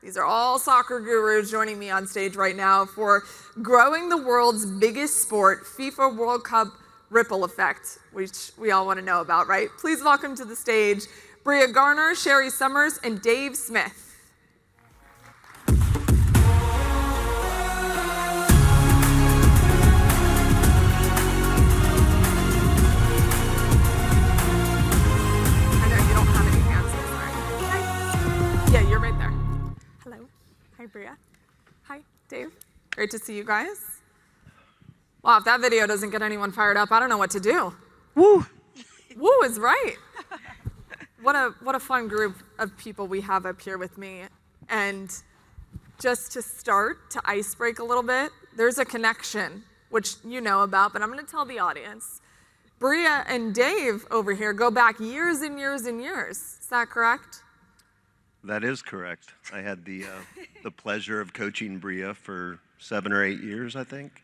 These are all soccer gurus joining me on stage right now for growing the world's biggest sport, FIFA World Cup ripple effect, which we all want to know about, right? Please welcome to the stage Bria Garner, Shari Summers, and Dave Smith. Hi, Bria. Hi, Dave. Great to see you guys. Wow, if that video doesn't get anyone fired up, I don't know what to do. Woo! Woo is right. What a fun group of people we have up here with me. And just to start, to ice break a little bit, there's a connection, which you know about, but I'm going to tell the audience. Bria and Dave over here go back years and years and years. Is that correct? That is correct. I had the pleasure of coaching Bria for 7 or 8 years, I think.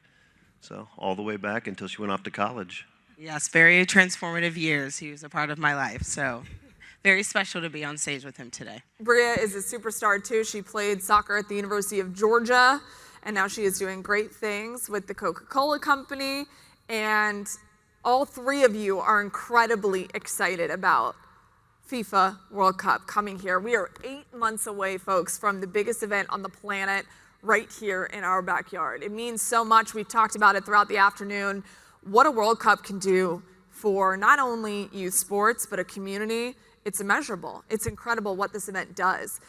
So all the way back until she went off to college. Yes, very transformative years. He was a part of my life, so very special to be on stage with him today. Bria is a superstar too. She played soccer at the University of Georgia, and now she is doing great things with the Coca-Cola company. And all three of you are incredibly excited about FIFA World Cup coming here. We are 8 months away, folks, from the biggest event on the planet right here in our backyard. It means so much. We've talked about it throughout the afternoon. What a World Cup can do for not only youth sports, but a community. It's immeasurable. It's incredible what this event does.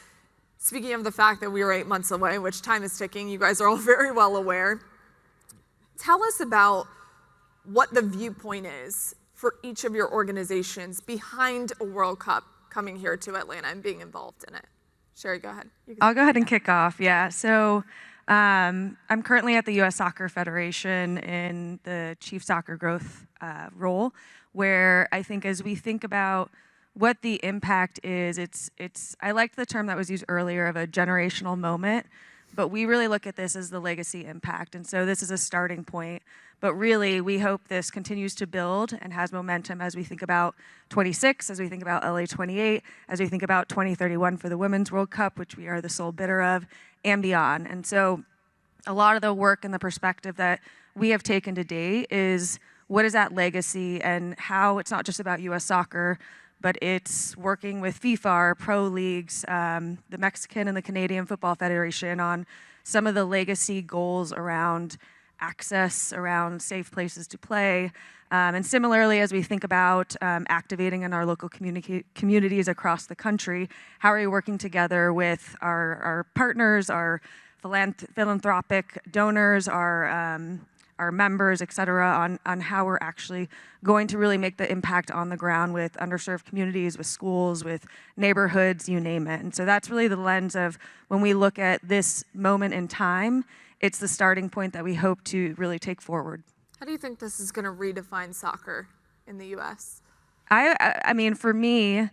Speaking of the fact that we are 8 months away, which time is ticking, you guys are all very well aware. Tell us about what the viewpoint is for each of your organizations behind a World Cup coming here to Atlanta and being involved in it. Shari, go ahead. I'll go ahead and kick off, yeah. So I'm currently at the U.S. Soccer Federation in the Chief Soccer Growth role, where I think as we think about what the impact is, I liked the term that was used earlier of a generational moment, but we really look at this as the legacy impact. And so this is a starting point. But really, we hope this continues to build and has momentum as we think about 26, as we think about LA 28, as we think about 2031 for the Women's World Cup, which we are the sole bidder of, and beyond. And so a lot of the work and the perspective that we have taken to date is what is that legacy and how it's not just about U.S. soccer, but it's working with FIFA, our pro leagues, the Mexican and the Canadian Football Federation on some of the legacy goals around access, around safe places to play. And similarly, as we think about activating in our local communities across the country, how are we working together with our partners, our philanthropic donors, our members, et cetera, on how we're actually going to really make the impact on the ground with underserved communities, with schools, with neighborhoods, you name it. And so that's really the lens of when we look at this moment in time, it's the starting point that we hope to really take forward. How do you think this is going to redefine soccer in the U.S.? I mean, for me,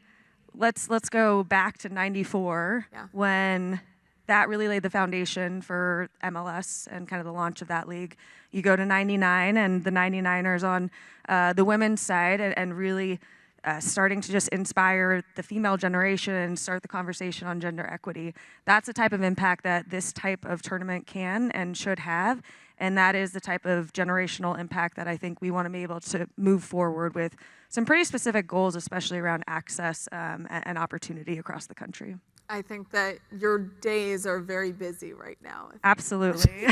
let's go back to ¡94 when that really laid the foundation for MLS and kind of the launch of that league. You go to '99 and the '99ers on the women's side and really starting to just inspire the female generation and start the conversation on gender equity. That's the type of impact that this type of tournament can and should have, and that is the type of generational impact that I think we want to be able to move forward with some pretty specific goals, especially around access and opportunity across the country. I think that your days are very busy right now. Absolutely.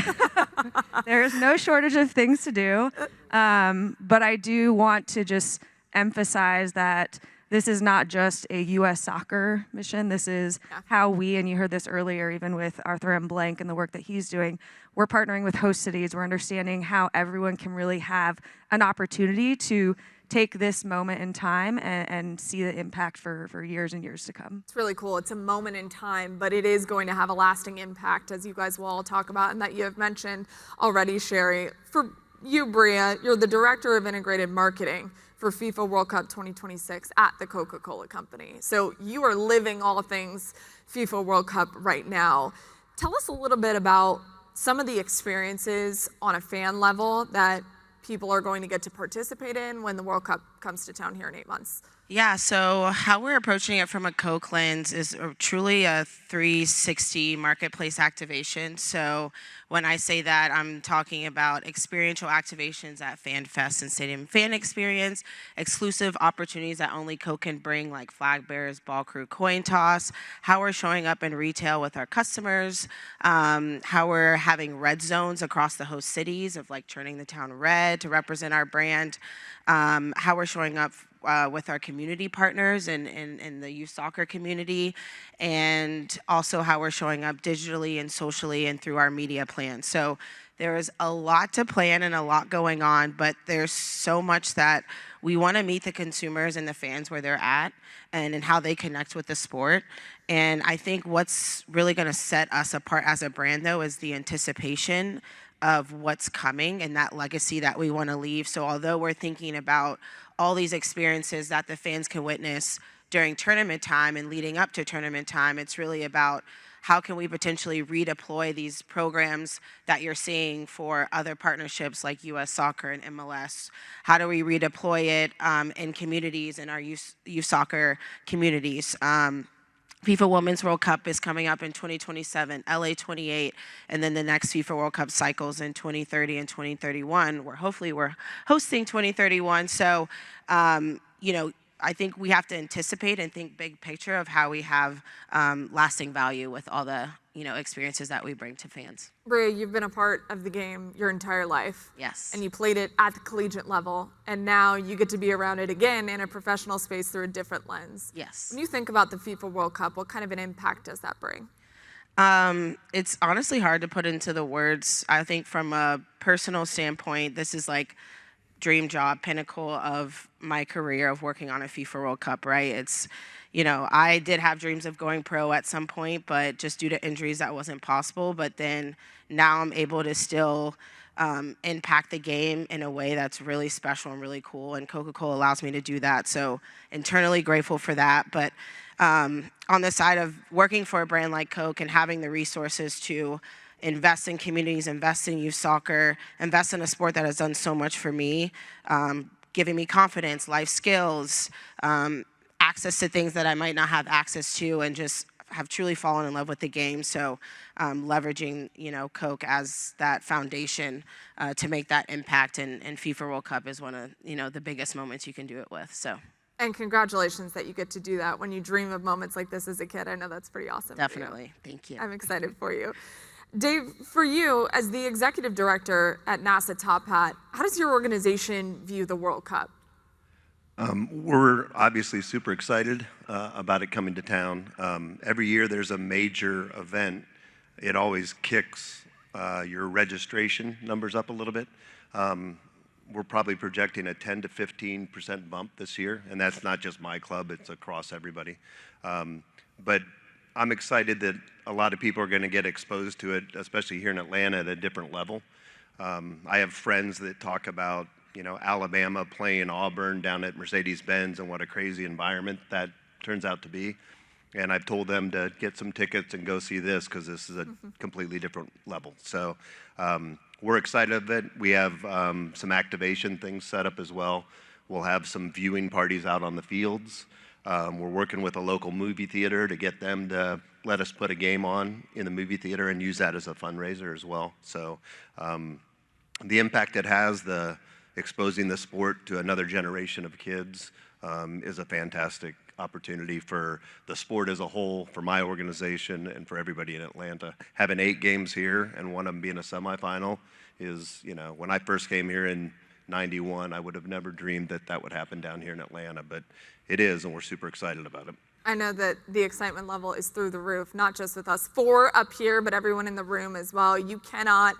There's no shortage of things to do, but I do want to just emphasize that this is not just a U.S. soccer mission. This is how we, and you heard this earlier, even with Arthur M. Blank and the work that he's doing, we're partnering with host cities. We're understanding how everyone can really have an opportunity to take this moment in time and see the impact for years and years to come. It's really cool. It's a moment in time, but it is going to have a lasting impact, as you guys will all talk about, and that you have mentioned already, Shari. For you, Bria, you're the Director of Integrated Marketing for FIFA World Cup 2026 at the Coca-Cola company. So you are living all things FIFA World Cup right now. Tell us a little bit about some of the experiences on a fan level that people are going to get to participate in when the World Cup comes to town here in 8 months. Yeah, so how we're approaching it from a Coke lens is truly a 360 marketplace activation. So when I say that, I'm talking about experiential activations at Fan Fest and Stadium Fan Experience, exclusive opportunities that only Coke can bring, like flag bearers, ball crew, coin toss, how we're showing up in retail with our customers, how we're having red zones across the host cities of like turning the town red to represent our brand, how we're showing up with our community partners and the youth soccer community, and also how we're showing up digitally and socially and through our media plan. So there is a lot to plan and a lot going on, but there's so much that we want to meet the consumers and the fans where they're at and in how they connect with the sport. And I think what's really going to set us apart as a brand, though, is the anticipation of what's coming and that legacy that we want to leave. So although we're thinking about all these experiences that the fans can witness during tournament time and leading up to tournament time, it's really about how can we potentially redeploy these programs that you're seeing for other partnerships like U.S. Soccer and MLS? How do we redeploy it in communities, in our youth soccer communities? FIFA Women's World Cup is coming up in 2027, LA 28, and then the next FIFA World Cup cycles in 2030 and 2031, where hopefully we're hosting 2031. So, I think we have to anticipate and think big picture of how we have lasting value with all the, experiences that we bring to fans. Bria, you've been a part of the game your entire life. Yes. And you played it at the collegiate level, and now you get to be around it again in a professional space through a different lens. Yes. When you think about the FIFA World Cup, what kind of an impact does that bring? It's honestly hard to put into the words. I think from a personal standpoint, this is like dream job, pinnacle of my career of working on a FIFA World Cup, right? It's, I did have dreams of going pro at some point, but just due to injuries, that wasn't possible. But then now I'm able to still impact the game in a way that's really special and really cool, and Coca-Cola allows me to do that. So internally grateful for that. But on the side of working for a brand like Coke and having the resources to invest in communities, invest in youth soccer, invest in a sport that has done so much for me, giving me confidence, life skills, access to things that I might not have access to, and just have truly fallen in love with the game. So leveraging, Coke as that foundation to make that impact, and FIFA World Cup is one of, the biggest moments you can do it with, so. And congratulations that you get to do that when you dream of moments like this as a kid. I know that's pretty awesome. Definitely, thank you. I'm excited for you. Dave, for you, as the executive director at NASA Tophat, how does your organization view the World Cup? We're obviously super excited about it coming to town. Every year there's a major event. It always kicks your registration numbers up a little bit. We're probably projecting a 10 to 15% bump this year, and that's not just my club, it's across everybody. But I'm excited that a lot of people are going to get exposed to it, especially here in Atlanta, at a different level. I have friends that talk about, Alabama playing Auburn down at Mercedes-Benz, and what a crazy environment that turns out to be. And I've told them to get some tickets and go see this, because this is a completely different level. So we're excited of it. We have some activation things set up as well. We'll have some viewing parties out on the fields. We're working with a local movie theater to get them to let us put a game on in the movie theater and use that as a fundraiser as well. So the impact it has, the exposing the sport to another generation of kids, is a fantastic opportunity for the sport as a whole, for my organization, and for everybody in Atlanta. Having 8 games here and one of them being a semifinal is, when I first came here in '91, I would have never dreamed that that would happen down here in Atlanta, but it is, and we're super excited about it. I know that the excitement level is through the roof, not just with us 4 up here, but everyone in the room as well. You cannot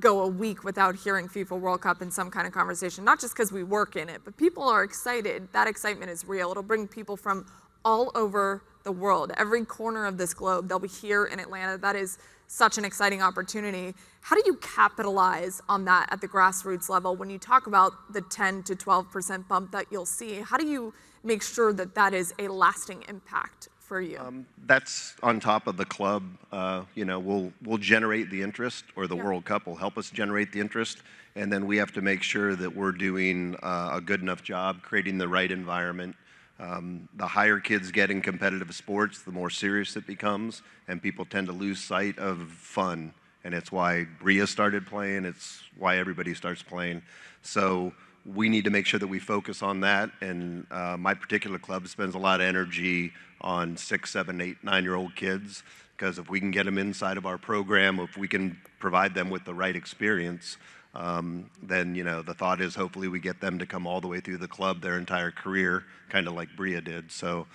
go a week without hearing FIFA World Cup in some kind of conversation, not just because we work in it, but people are excited. That excitement is real. It'll bring people from all over the world, every corner of this globe. They'll be here in Atlanta. That is such an exciting opportunity. How do you capitalize on that at the grassroots level? When you talk about the 10 to 12% bump that you'll see, how do you make sure that that is a lasting impact for you? That's on top of the club. We'll generate the interest, or the World Cup will help us generate the interest, and then we have to make sure that we're doing a good enough job creating the right environment The higher kids get in competitive sports, the more serious it becomes, and people tend to lose sight of fun. And it's why Bria started playing, it's why everybody starts playing. So we need to make sure that we focus on that. And my particular club spends a lot of energy on 6, 7, 8, 9-year-old kids, because if we can get them inside of our program, if we can provide them with the right experience, then, you know, the thought is hopefully we get them to come all the way through the club their entire career, kind of like Bria did. So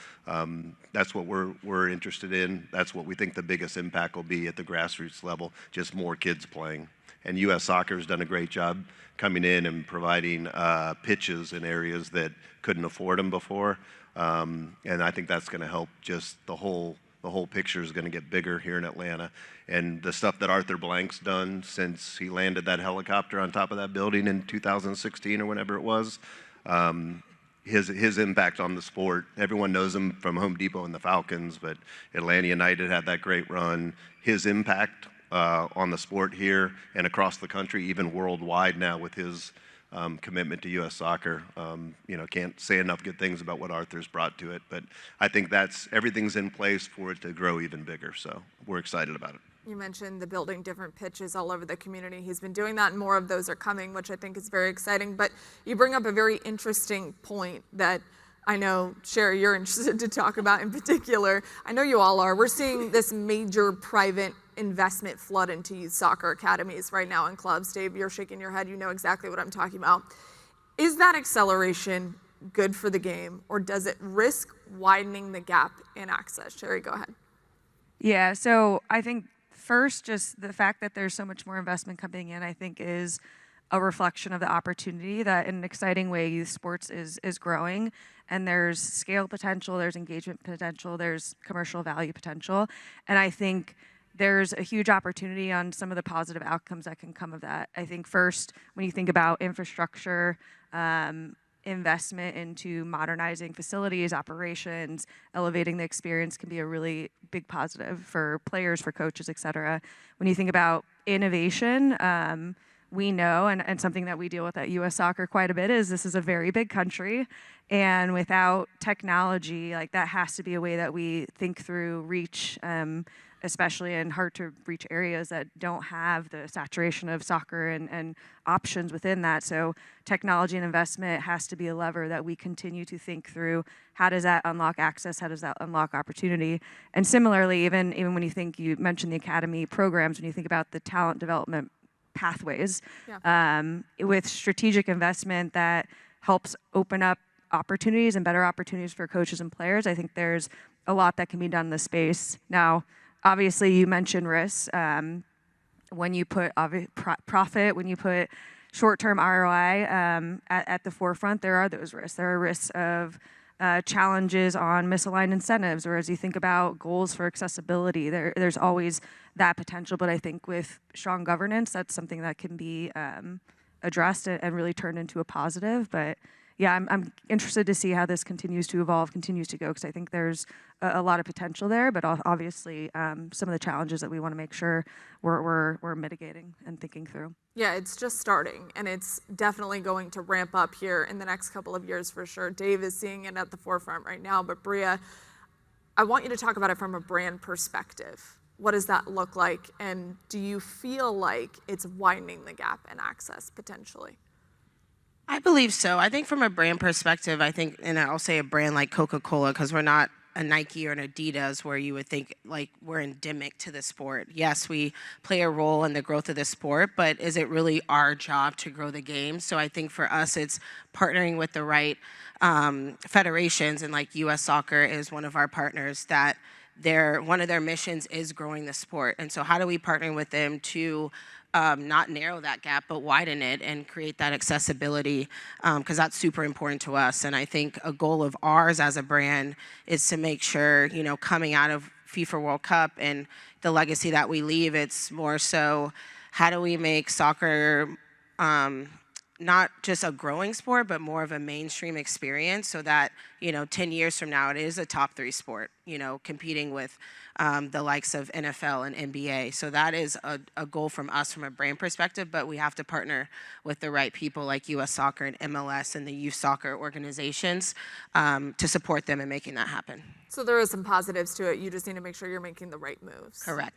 that's what we're interested in. That's what we think the biggest impact will be at the grassroots level, just more kids playing. And U.S. Soccer has done a great job coming in and providing pitches in areas that couldn't afford them before. And I think that's going to help just the whole picture is going to get bigger here in Atlanta. And the stuff that Arthur Blank's done since he landed that helicopter on top of that building in 2016 or whenever it was, his impact on the sport. Everyone knows him from Home Depot and the Falcons, but Atlanta United had that great run. His impact on the sport here and across the country, even worldwide now with his commitment to U.S. Soccer. You know, can't say enough good things about what Arthur's brought to it, but I think everything's in place for it to grow even bigger, so we're excited about it. You mentioned the building different pitches all over the community. He's been doing that, and more of those are coming, which I think is very exciting. But you bring up a very interesting point that I know, Shari, you're interested to talk about in particular. I know you all are. We're seeing this major private investment flood into youth soccer academies right now in clubs. Dave, you're shaking your head. You know exactly what I'm talking about. Is that acceleration good for the game, or does it risk widening the gap in access? Shari, go ahead. Yeah, so I think first, just the fact that there's so much more investment coming in, I think is a reflection of the opportunity that in an exciting way youth sports is growing, and there's scale potential, there's engagement potential, there's commercial value potential, and I think there's a huge opportunity on some of the positive outcomes that can come of that. I think first, when you think about infrastructure, investment into modernizing facilities, operations, elevating the experience can be a really big positive for players, for coaches, et cetera. When you think about innovation, we know, and something that we deal with at U.S. Soccer quite a bit, is this is a very big country, and without technology, like that has to be a way that we think through reach, especially in hard to reach areas that don't have the saturation of soccer and options within that. So technology and investment has to be a lever that we continue to think through. How does that unlock access? How does that unlock opportunity? And similarly, even when you mentioned the academy programs, when you think about the talent development pathways, with strategic investment that helps open up opportunities and better opportunities for coaches and players, I think there's a lot that can be done in the space. Now, obviously, you mentioned risks. When you put profit, when you put short-term ROI at the forefront, there are those risks. There are risks of challenges on misaligned incentives, or as you think about goals for accessibility, there's always that potential. But I think with strong governance, that's something that can be addressed and really turned into a positive. But yeah, I'm interested to see how this continues to evolve, continues to go, because I think there's a lot of potential there, but obviously some of the challenges that we want to make sure we're mitigating and thinking through. Yeah, it's just starting, and it's definitely going to ramp up here in the next couple of years for sure. Dave is seeing it at the forefront right now, but Bria, I want you to talk about it from a brand perspective. What does that look like, and do you feel like it's widening the gap in access potentially? I believe so. I think from a brand perspective, and I'll say a brand like Coca-Cola, because we're not a Nike or an Adidas where you would think like we're endemic to the sport. Yes, we play a role in the growth of the sport, but is it really our job to grow the game? So I think for us, it's partnering with the right federations, and like U.S. Soccer is one of our partners that one of their missions is growing the sport. And so how do we partner with them to not narrow that gap, but widen it and create that accessibility, because that's super important to us. And I think a goal of ours as a brand is to make sure, you know, coming out of FIFA World Cup and the legacy that we leave, it's more so how do we make soccer not just a growing sport, but more of a mainstream experience so that, 10 years from now, it is a top 3 sport, competing with the likes of NFL and NBA. So that is a goal from us from a brand perspective, but we have to partner with the right people like US Soccer and MLS and the youth soccer organizations to support them in making that happen. So there are some positives to it. You just need to make sure you're making the right moves. Correct.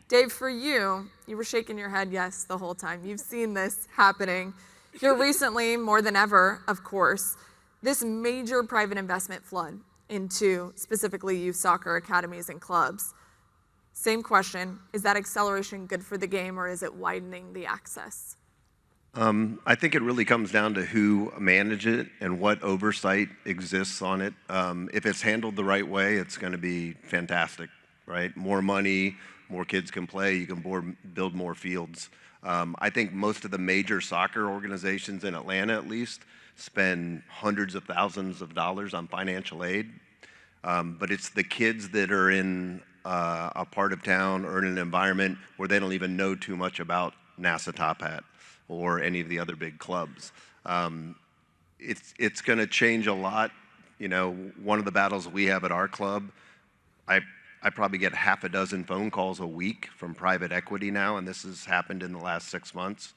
Dave, for you were shaking your head yes the whole time. You've seen this happening. Here recently, more than ever, of course, this major private investment flood into specifically youth soccer academies and clubs. Same question, is that acceleration good for the game or is it widening the access? I think it really comes down to who manages it and what oversight exists on it. If it's handled the right way, it's going to be fantastic, right? More money, more kids can play, you can build more fields. I think most of the major soccer organizations in Atlanta, at least, spend hundreds of thousands of dollars on financial aid. But it's the kids that are in a part of town or in an environment where they don't even know too much about NASA Tophat or any of the other big clubs. It's going to change a lot. One of the battles we have at our club, I probably get half a dozen phone calls a week from private equity now, and this has happened in the last 6 months.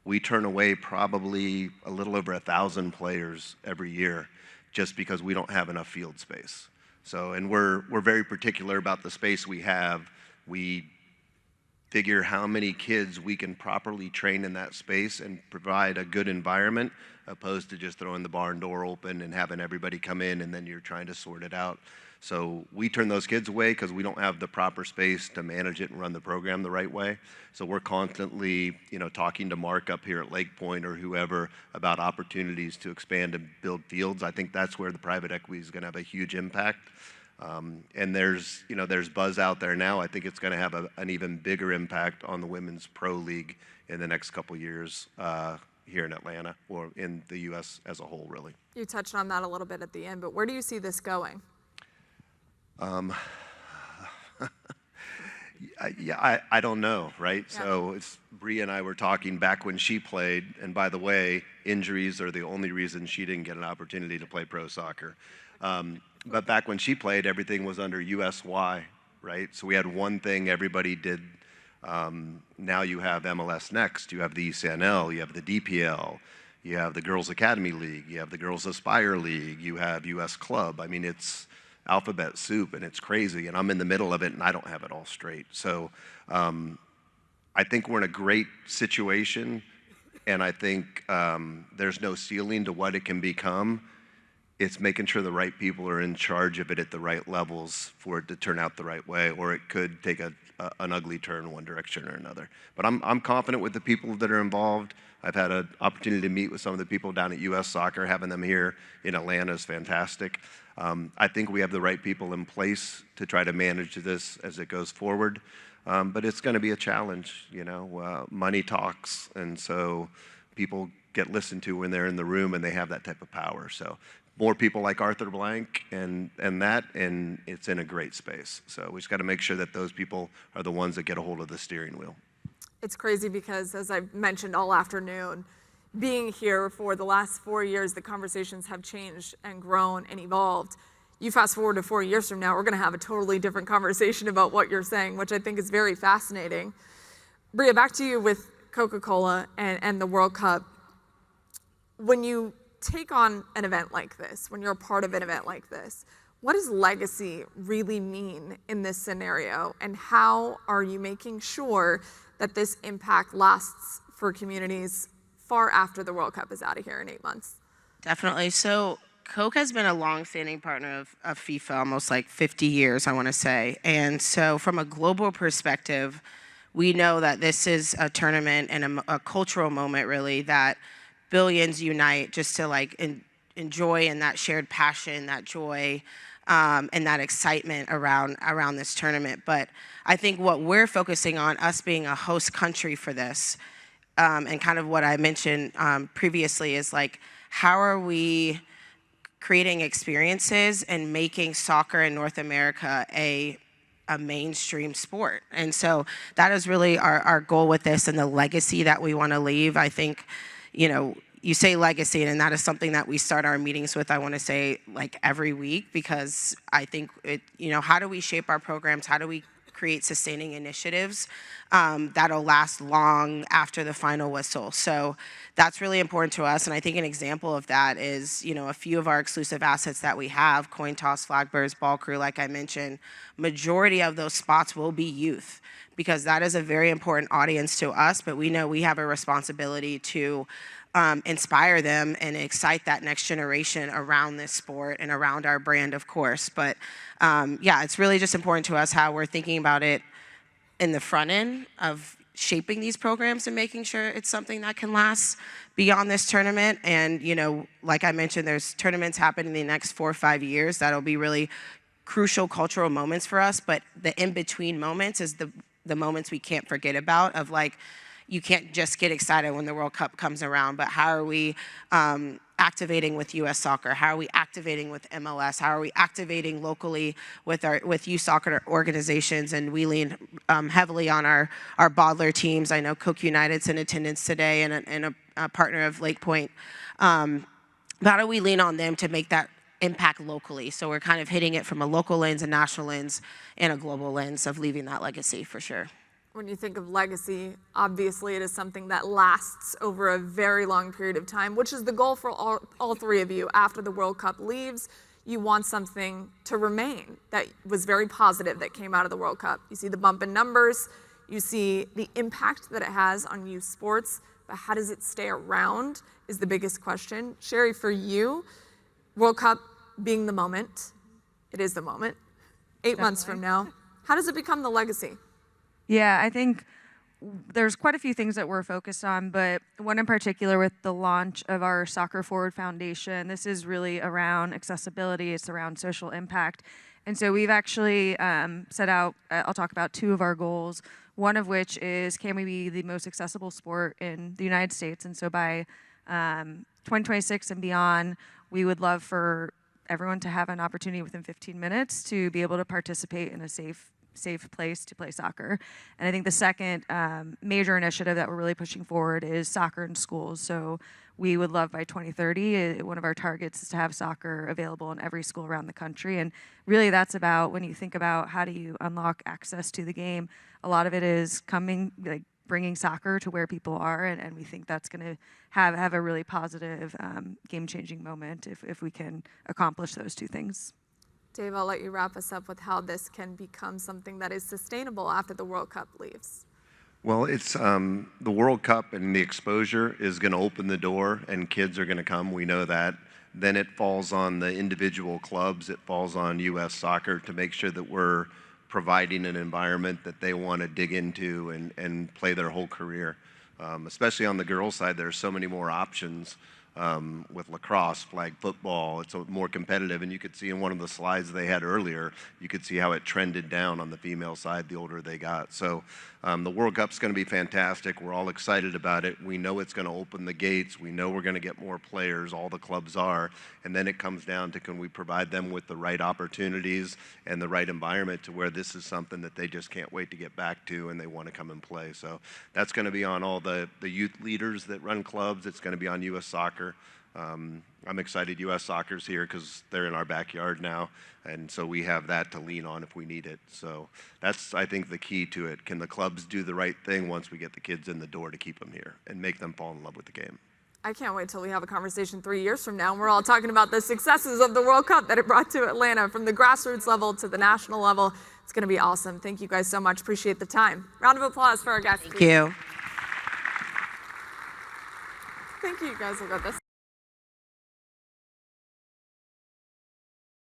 We turn away probably a little over 1,000 players every year just because we don't have enough field space. So, and we're very particular about the space we have. We figure how many kids we can properly train in that space and provide a good environment, opposed to just throwing the barn door open and having everybody come in and then you're trying to sort it out. So we turn those kids away because we don't have the proper space to manage it and run the program the right way. So we're constantly, talking to Mark up here at LakePoint or whoever about opportunities to expand and build fields. I think that's where the private equity is going to have a huge impact. And there's buzz out there now. I think it's going to have an even bigger impact on the Women's Pro League in the next couple years here in Atlanta or in the U.S. as a whole, really. You touched on that a little bit at the end, but where do you see this going? I don't know, right? Yeah. So Bria and I were talking back when she played, and by the way, injuries are the only reason she didn't get an opportunity to play pro soccer. But back when she played, everything was under USY, right? So we had one thing everybody did. Now you have MLS Next, you have the ECNL, you have the DPL, you have the Girls Academy League, you have the Girls Aspire League, you have US Club. I mean, it's alphabet soup and it's crazy, and I'm in the middle of it and I don't have it all straight. So I think we're in a great situation, and I think there's no ceiling to what it can become. It's making sure the right people are in charge of it at the right levels for it to turn out the right way, or it could take an ugly turn one direction or another. But I'm confident with the people that are involved. I've had an opportunity to meet with some of the people down at US Soccer. Having them here in Atlanta is fantastic. I think we have the right people in place to try to manage this as it goes forward. But it's going to be a challenge, money talks, and so people get listened to when they're in the room and they have that type of power. So more people like Arthur Blank and it's in a great space. So we just got to make sure that those people are the ones that get a hold of the steering wheel. It's crazy because, as I've mentioned all afternoon, being here for the last 4 years, the conversations have changed and grown and evolved. You fast forward to 4 years from now, we're going to have a totally different conversation about what you're saying, which I think is very fascinating. Bria, back to you with Coca-Cola and the World Cup. When you take on an event like this, when you're a part of an event like this, what does legacy really mean in this scenario? And how are you making sure that this impact lasts for communities far after the World Cup is out of here in 8 months? Definitely. So Coke has been a long-standing partner of FIFA, almost like 50 years, I want to say. And so from a global perspective, we know that this is a tournament and a cultural moment, really, that billions unite just to enjoy, and that shared passion, that joy, and that excitement around this tournament. But I think what we're focusing on, us being a host country for this, and kind of what I mentioned previously, is how are we creating experiences and making soccer in North America a mainstream sport. And so that is really our goal with this and the legacy that we want to leave. I think, you say legacy, and that is something that we start our meetings with, I want to say, like every week, because I think how do we shape our programs? How do we create sustaining initiatives that'll last long after the final whistle? So that's really important to us. And I think an example of that is, a few of our exclusive assets that we have, coin toss, flag bearers, ball crew, like I mentioned, majority of those spots will be youth, because that is a very important audience to us, but we know we have a responsibility to inspire them and excite that next generation around this sport and around our brand, of course. But it's really just important to us how we're thinking about it in the front end of shaping these programs and making sure it's something that can last beyond this tournament. And, like I mentioned, there's tournaments happening in the next 4 or 5 years that'll be really crucial cultural moments for us. But the in-between moments is the moments we can't forget about, of like, you can't just get excited when the World Cup comes around, but how are we activating with U.S. Soccer? How are we activating with MLS? How are we activating locally with youth soccer organizations? And we lean heavily on our bottler teams. I know Coke United's in attendance today, and a partner of LakePoint. How do we lean on them to make that impact locally? So we're kind of hitting it from a local lens, a national lens, and a global lens of leaving that legacy for sure. When you think of legacy, obviously it is something that lasts over a very long period of time, which is the goal for all three of you. After the World Cup leaves, you want something to remain that was very positive that came out of the World Cup. You see the bump in numbers, you see the impact that it has on youth sports, but how does it stay around is the biggest question. Shari, for you, World Cup being the moment, it is the moment, 8 months from now, how does it become the legacy? Yeah, I think there's quite a few things that we're focused on, but one in particular with the launch of our Soccer Forward Foundation, this is really around accessibility, it's around social impact. And so we've actually set out, I'll talk about 2 of our goals, one of which is, can we be the most accessible sport in the United States? And so by 2026 and beyond, we would love for everyone to have an opportunity within 15 minutes to be able to participate in a safe place to play soccer. And I think the second major initiative that we're really pushing forward is soccer in schools. So we would love by 2030, one of our targets is to have soccer available in every school around the country. And really that's about, when you think about how do you unlock access to the game, a lot of it is bringing soccer to where people are, and we think that's going to have a really positive game-changing moment if we can accomplish those 2 things. Dave, I'll let you wrap us up with how this can become something that is sustainable after the World Cup leaves. Well, it's the World Cup and the exposure is going to open the door, and kids are going to come. We know that. Then it falls on the individual clubs. It falls on U.S. Soccer to make sure that we're providing an environment that they want to dig into and play their whole career. Especially on the girls' side, there are so many more options. With lacrosse, flag football, it's more competitive, and you could see in one of the slides they had earlier, you could see how it trended down on the female side the older they got. So the World Cup's going to be fantastic. We're all excited about it. We know it's going to open the gates. We know we're going to get more players. All the clubs are. And then it comes down to, can we provide them with the right opportunities and the right environment to where this is something that they just can't wait to get back to and they want to come and play. So that's going to be on all the youth leaders that run clubs. It's going to be on U.S. Soccer. I'm excited U.S. Soccer's here because they're in our backyard now, and so we have that to lean on if we need it. So that's, I think, the key to it. Can the clubs do the right thing once we get the kids in the door to keep them here and make them fall in love with the game? I can't wait till we have a conversation 3 years from now and we're all talking about the successes of the World Cup that it brought to Atlanta, from the grassroots level to the national level. It's going to be awesome. Thank you guys so much. Appreciate the time. Round of applause for our guests. Thank you. Thank you, you guys. I got this.